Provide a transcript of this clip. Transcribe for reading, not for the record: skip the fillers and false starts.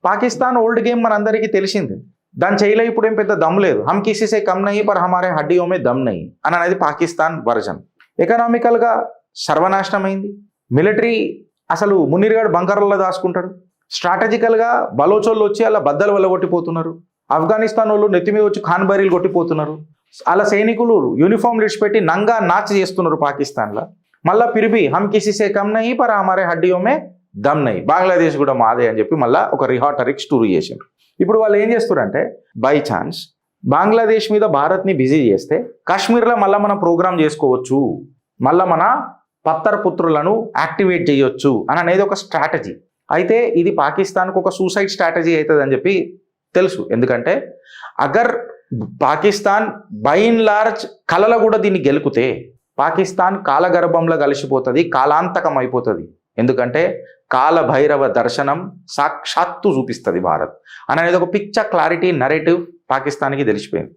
Pakistan old game మనందరికీ తెలిసింది. దాని చేయలో ఇప్పుడు ఏం పెద్ద దమ్ లేదు. హమ్ కిసీసే కమ్ నహీ పర్ హమారే హడ్డియో మే దమ్ నహీ అని అనేది పాకిస్తాన్ వర్జన్. ఎకనామికల్గా సర్వనాశనమైంది. మిలిటరీ అసలు మునీర్గాడు బంకర్లలో దాచుకుంటాడు. స్ట్రాటజికల్గా బలోచోళ్ళు వచ్చి అలా బద్దలు వల్ల కొట్టిపోతున్నారు. ఆఫ్ఘనిస్తాన్ వాళ్ళు నెత్తి మీద వచ్చి ఖాన్ బరీలు కొట్టిపోతున్నారు. అలా సైనికులు యూనిఫామ్లు విడిచిపెట్టి నంగా నాచ్ చేస్తున్నారు పాకిస్తాన్లో. మళ్ళీ పిరిపి హమ్ కిసీసే కమ్ నహీ పర్ హమారే హడ్డియో మే దమ్ నహీ, బంగ్లాదేశ్ కూడా మాదే అని చెప్పి మళ్ళీ ఒక రిహాటరిక్ స్టోరీ చేసిండ్రు. ఇప్పుడు వాళ్ళు ఏం చేస్తున్నారంటే బై ఛాన్స్ బంగ్లాదేశ్ మీద భారత్ని బిజీ చేస్తే కాశ్మీర్లో మళ్ళీ మనం ప్రోగ్రామ్ చేసుకోవచ్చు, మళ్ళీ మన పత్తర్ పుత్రులను యాక్టివేట్ చేయొచ్చు అని అనేది ఒక స్ట్రాటజీ. అయితే ఇది పాకిస్తాన్కు ఒక సూసైడ్ స్ట్రాటజీ అవుతుంది అని చెప్పి తెలుసు. ఎందుకంటే agar Pakistan by and large కలల కూడా దీన్ని గెలుకుతే పాకిస్తాన్ కాలగర్భంలో కలిసిపోతుంది, కాలాంతకం అయిపోతుంది. ఎందుకంటే కాలభైరవ దర్శనం సాక్షాత్తు చూపిస్తుంది భారత్ అనేది ఒక పిక్చర్ క్లారిటీ నరేటివ్ పాకిస్తాన్కి తెలిసిపోయింది.